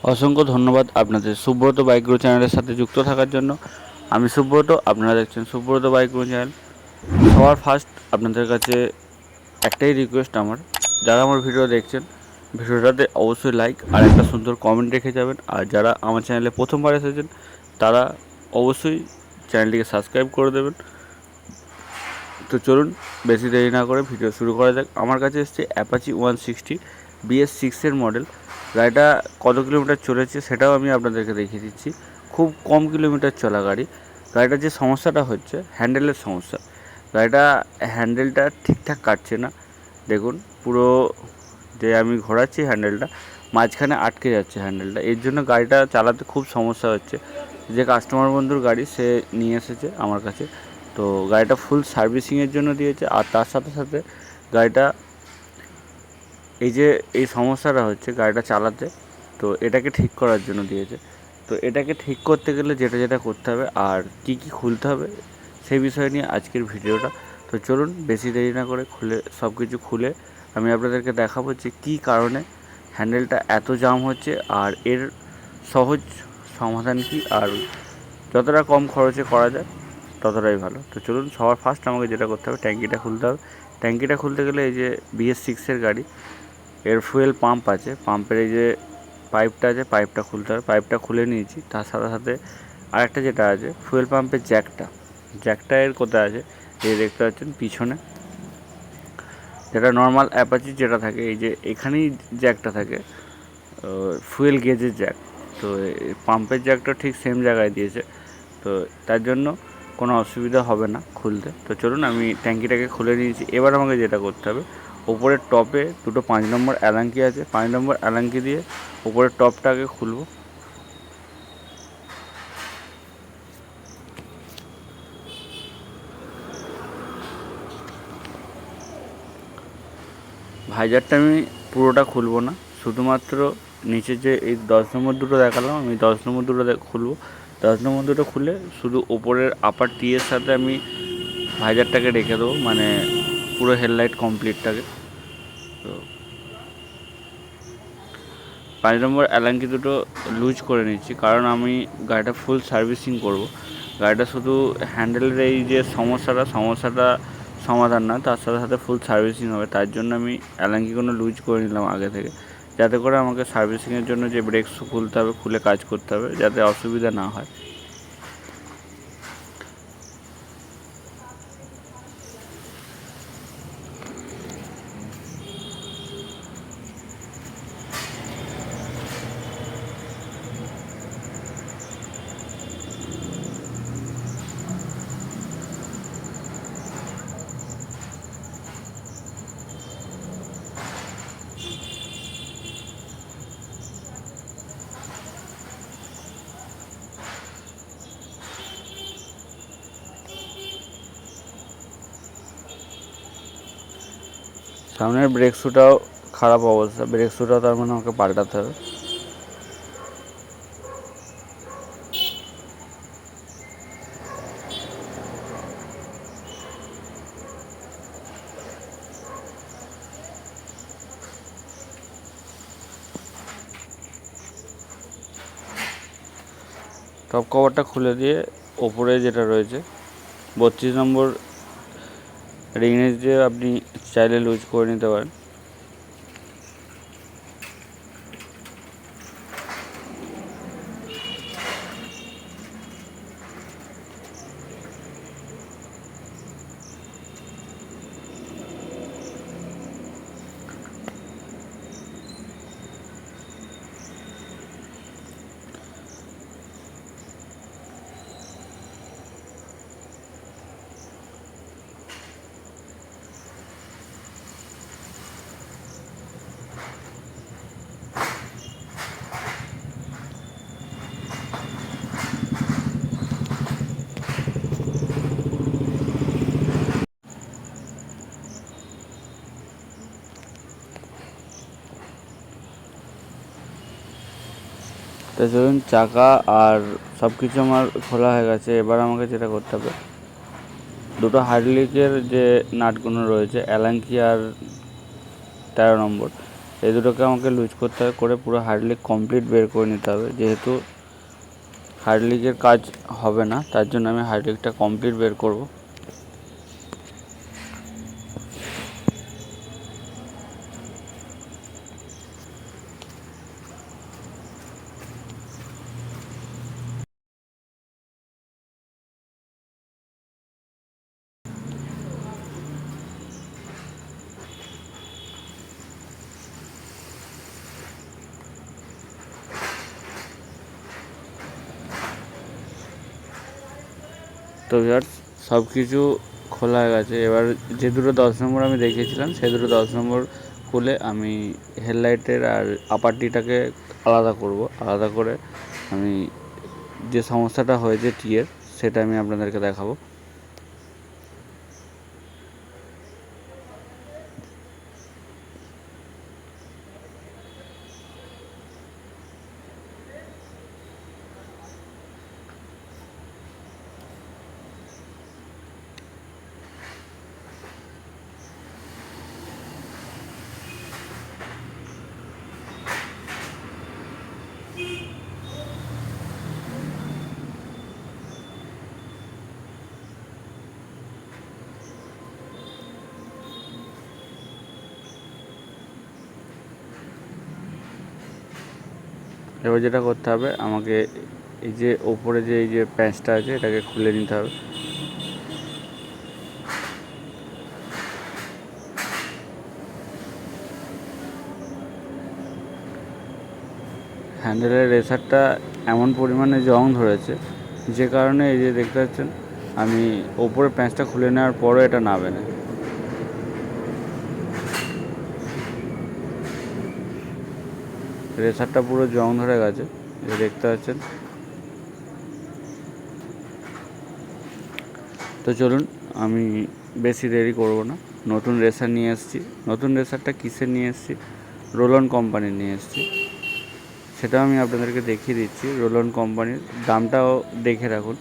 অসংখ্য ধন্যবাদ আপনাদের সুব্রত বাইক গুরু চ্যানেলের সাথে যুক্ত থাকার জন্য। আমি সুব্রত, আপনারা দেখছেন সুব্রত বাইক গুরু চ্যানেল। সবার ফার্স্ট আপনাদের কাছে একটাই রিকোয়েস্ট আমার, যারা আমার ভিডিও দেখছেন ভিডিওটাতে অবশ্যই লাইক আর একটা সুন্দর কমেন্ট রেখে যাবেন। আর যারা আমার চ্যানেলে প্রথমবার এসেছেন তারা অবশ্যই চ্যানেলটিকে সাবস্ক্রাইব করে দেবেন। তো চলুন বেশি দেরি না করে ভিডিও শুরু করা যাক। আমার কাছে এসছে অ্যাপাচি 160 BS6 মডেল। গাড়িটা কত কিলোমিটার চলেছে সেটাও আমি আপনাদেরকে দেখিয়ে দিচ্ছি। খুব কম কিলোমিটার চলা গাড়ি। গাড়িটার যে সমস্যাটা হচ্ছে হ্যান্ডেলের সমস্যা। গাড়িটা হ্যান্ডেলটা ঠিকঠাক কাটছে না। দেখুন পুরো যে আমি ঘোরাচ্ছি হ্যান্ডেলটা মাঝখানে আটকে যাচ্ছে হ্যান্ডেলটা, এর জন্য গাড়িটা চালাতে খুব সমস্যা হচ্ছে। যে কাস্টমার বন্ধুর গাড়ি সে নিয়ে এসেছে আমার কাছে, তো গাড়িটা ফুল সার্ভিসিংয়ের জন্য দিয়েছে। আর তার সাথে সাথে গাড়িটা এই সমস্যাটা হচ্ছে গাড়িটা চালাতে, তো এটাকে ঠিক করার জন্য দিয়েছে। তো এটাকে ঠিক করতে গেলে যেটা যেটা করতে হবে আর কি কি খুলতে হবে সেই বিষয় নিয়ে আজকের ভিডিওটা। তো চলুন বেশি দেরি না করে সব কিছু খুলে আমি আপনাদেরকে দেখাবো যে কী কারণে হ্যান্ডেলটা এত জাম হচ্ছে আর এর সহজ সমাধান কী, আর যতটা কম খরচে করা যায় ততটাই ভালো। তো চলুন সবার ফার্স্ট আমাকে যেটা করতে হবে ট্যাঙ্কিটা খুলতে হবে। ট্যাঙ্কিটা খুলতে গেলে এই যে BS6-এর গাড়ি, এর ফুয়েল পাম্প আছে, পাম্পের এই যে পাইপটা আছে পাইপটা খুলতে হবে। পাইপটা খুলে নিয়েছি। তার সাথে সাথে আরেকটা যেটা আছে ফুয়েল পাম্পের জ্যাকটা এর কোথায় আছে এই দেখতে পাচ্ছেন পিছনে, যেটা নর্মাল অ্যাপাচি যেটা থাকে এই যে এখানেই জ্যাকটা থাকে, ফুয়েল গেজের জ্যাক। তো পাম্পের জ্যাকটা ঠিক সেম জায়গায় দিয়েছে, তো তার জন্য কোনো অসুবিধা হবে না খুলতে। তো চলুন আমি ট্যাঙ্কিটাকে খুলে নিয়েছি। এবার আমাকে যেটা করতে হবে, ওপরের টপে দুটো 5 নম্বর অ্যালাঙ্কি আছে, 5 নম্বর অ্যালাঙ্কি দিয়ে ওপরের টপটাকে খুলব। ভাইজারটা আমি পুরোটা খুলবো না, শুধুমাত্র নিচে যে এই 10 নম্বর দুটো দেখালাম আমি 10 নম্বর দুটো খুলবো। 10 নম্বর দুটো খুলে শুধু ওপরের আপার টিয়ের সাথে আমি ভাইজারটাকে রেখে দেবো, মানে পুরো হেডলাইট কমপ্লিটটাকে। তো 5 নম্বর অ্যালাঙ্কি দুটো লুজ করে নিচ্ছি, কারণ আমি গাড়িটা ফুল সার্ভিসিং করব। গাড়িটা শুধু হ্যান্ডেলের এই যে সমস্যাটা সমাধান না, তার সাথে সাথে ফুল সার্ভিসিং হবে। তার জন্য আমি অ্যালাঙ্কিগুলো লুজ করে নিলাম আগে থেকে, যাতে করে আমাকে সার্ভিসিংয়ের জন্য যে ব্রেক শু খুলতে হবে, খুলে কাজ করতে হবে, যাতে অসুবিধা না হয়। সামনের ব্রেক শুটাও খারাপ অবস্থা, ব্রেক শুটাও তার মানে আমাকে পাল্টাতে হবে। টপ কভারটা খুলে দিয়ে ওপরে যেটা রয়েছে 32 নম্বর রিংনেস দিয়ে আপনি চাইলে লুজ করে নিতে পারেন। তো ধরুন চাকা আর সব কিছু আমার খোলা হয়ে গেছে। এবার আমাকে যেটা করতে হবে, দুটো হাইড্রোলিকের যে নাটগুলো রয়েছে অ্যালাঙ্কি আর 13 নম্বর, এই দুটোকে আমাকে লুজ করতে হবে, করে পুরো হার্ডলিক কমপ্লিট বের করে নিতে হবে। যেহেতু হার্ডলিকের কাজ হবে না, তার জন্য আমি হার্ডলিকটা কমপ্লিট বের করব। তো ভিউয়ার্স, সব কিছু খোলা হয়ে গেছে। এবার যে দুটো 10 নম্বর আমি দেখিয়েছিলাম, সেই দুটো 10 নম্বর খুলে আমি হেডলাইটের আর আপারটিটাকে আলাদা করব। আলাদা করে আমি যে সমস্যাটা হয়েছে টিয়ের, সেটা আমি আপনাদেরকে দেখাবো। এবার যেটা করতে হবে, আমাকে এই যে ওপরে যে এই যে প্যাঁচটা আছে, এটাকে খুলে নিতে হবে। হ্যান্ডেলের রেসারটা এমন পরিমাণে জং ধরেছে, যে কারণে এই যে দেখতে পাচ্ছেন, আমি ওপরে প্যাঁচটা খুলে নেওয়ার পরও এটা নাবে না। রেসারটা পুরো জং ধরে গেছে, দেখতে পাচ্ছেন। তো চলুন, আমি বেশি দেরি করব না, নতুন রেসার নিয়ে এসেছি। নতুন রেসারটা কিসের নিয়ে এসেছি? রোলন কোম্পানির নিয়ে এসেছি। সেটাও আমি আপনাদেরকে দেখিয়ে দিচ্ছি। রোলন কোম্পানির দামটাও দেখে রাখুন।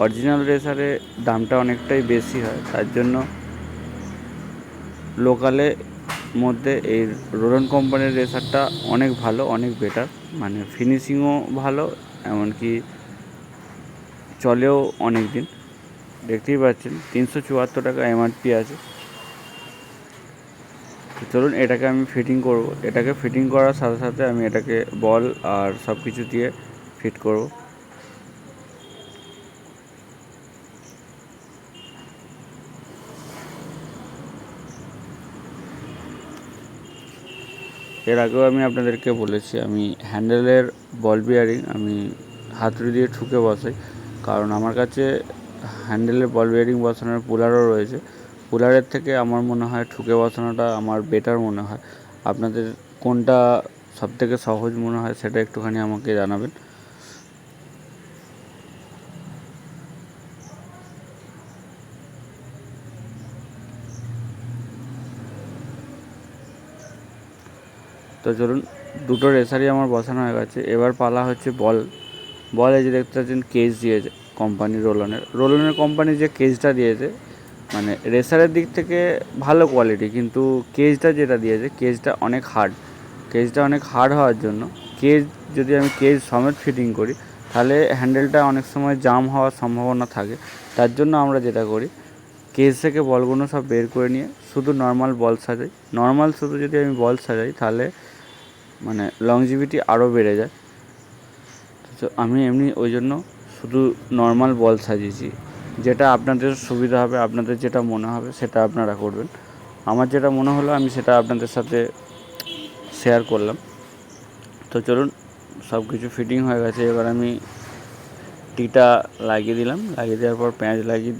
অরিজিনাল রেসারে দামটা অনেকটাই বেশি হয়, তার জন্য লোকালে মধ্যে এই রোলন কোম্পানির রেসারটা অনেক ভালো, অনেক বেটার। মানে ফিনিশিংও ভালো, এমনকি চলেও অনেক দিন। দেখতেই পাচ্ছেন 374 টাকা এমআরপি আছে। তো চলুন, এটাকে আমি ফিটিং করব। এটাকে ফিটিং করার সাথে সাথে আমি এটাকে বল আর সব কিছু দিয়ে ফিট করব। এর আগেও আমি আপনাদেরকে বলেছি, আমি হ্যান্ডেলের বল বিয়ারিং আমি হাতুড়ি দিয়ে ঠুকে বসাই, কারণ আমার কাছে হ্যান্ডেলের বল বিয়ারিং বসানোর পুলারও রয়েছে। পুলারের থেকে আমার মনে হয় ঠুকে বসানোটা আমার বেটার মনে হয়। আপনাদের কোনটা সবথেকে সহজ মনে হয় সেটা একটুখানি আমাকে জানাবেন। তো চলুন, দুটো রেসারই আমার বসানো হয়ে গেছে। এবার পালা হচ্ছে বল। এই যে দেখতে পাচ্ছেন কেজ দিয়েছে কোম্পানি, রোলনের কোম্পানি যে কেজটা দিয়েছে, মানে রেসারের দিক থেকে ভালো কোয়ালিটি, কিন্তু কেজটা যেটা দিয়েছে, কেজটা অনেক হার্ড। কেজটা অনেক হার্ড হওয়ার জন্য যদি আমি কেজ সমেত ফিটিং করি, তাহলে হ্যান্ডেলটা অনেক সময় জাম হওয়ার সম্ভাবনা থাকে। তার জন্য আমরা যেটা করি, কেজ থেকে বলগুলো সব বের করে নিয়ে শুধু নর্মাল বল সাজাই। শুধু যদি আমি বল সাজাই, তাহলে মানে লংজিভিটি আরও বেড়ে যায়। তো আমি এমনি ওই জন্য শুধু নর্মাল বল সাজিয়েছি। যেটা আপনাদের সুবিধা হবে, আপনাদের যেটা মনে হবে সেটা আপনারা করবেন। আমার যেটা মনে হলো আমি সেটা আপনাদের সাথে শেয়ার করলাম। তো চলুন, সব কিছু ফিটিং হয়ে গেছে। এবার আমি টিটা লাগিয়ে দিলাম। লাগিয়ে দেওয়ার পর প্যাঁচ লাগিয়ে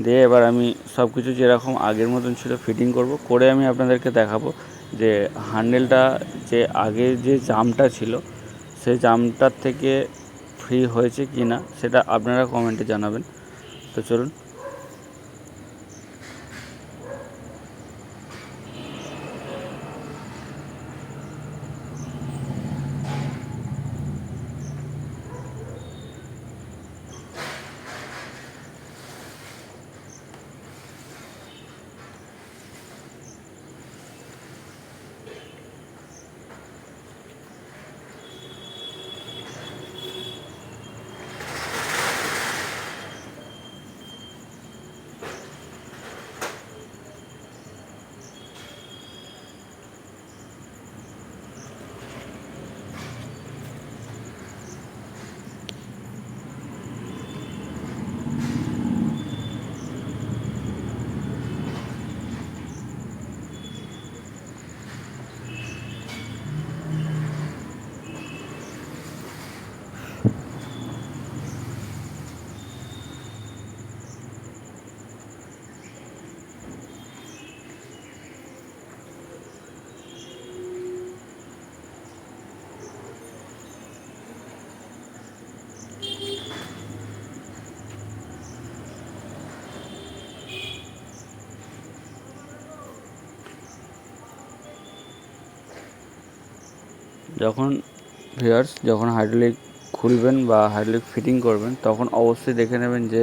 দিয়ে এবার আমি সব কিছু যেরকম আগের মতন ছিল ফিটিং করে আমি আপনাদেরকে দেখাবো যে হ্যান্ডেলটা যে আগে যে জামটা ছিল, সেই জামটার থেকে ফ্রি হয়েছে কি না সেটা আপনারা কমেন্টে জানাবেন। তো চলুন। যখন ভিউয়ার্স যখন হাইড্রোলিক খুলবেন বা হাইড্রোলিক ফিটিং করবেন তখন অবশ্যই দেখে নেবেন যে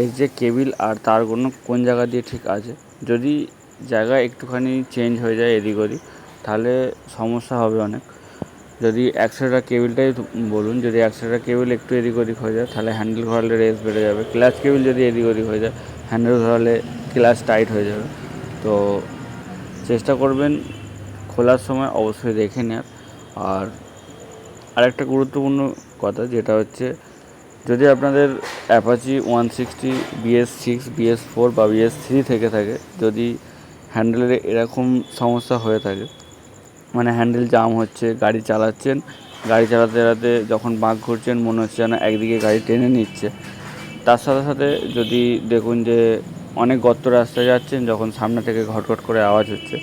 এর যে কেবিল আর তারগুলো কোন জায়গা দিয়ে ঠিক আছে। যদি জায়গা একটুখানি চেঞ্জ হয়ে যায় এদিক ওদিক তাহলে সমস্যা হবে অনেক। যদি অ্যাক্সেলেটার কেবিলটাই বলুন, যদি অ্যাক্সেলেটার কেবিল একটু এদিক ওদিক হয়ে যায় তাহলে হ্যান্ডেল ঘোরালে রেস বেড়ে যাবে। ক্লাচ কেবিল যদি এদিক ওদিক হয়ে যায় হ্যান্ডেল ঘোরালে ক্লাচ টাইট হয়ে যাবে। তো চেষ্টা করবেন খোলার সময় অবশ্যই দেখে নেওয়ার। আর আরেকটা গুরুত্বপূর্ণ কথা যেটা হচ্ছে, যদি আপনাদের অ্যাপাচি 160 BS6 BS4 বা BS3 থেকে থাকে, যদি হ্যান্ডেলের এরকম সমস্যা হয়ে থাকে, মানে হ্যান্ডেল জাম হচ্ছে, গাড়ি চালাতে চালাতে যখন বাঁক ঘুরছেন মনে হচ্ছে যেন একদিকে গাড়ি টেনে নিচ্ছে, তার সাথে সাথে যদি দেখুন যে অনেক গর্ত রাস্তায় যাচ্ছেন, যখন সামনে থেকে ঘটঘট করে আওয়াজ হচ্ছে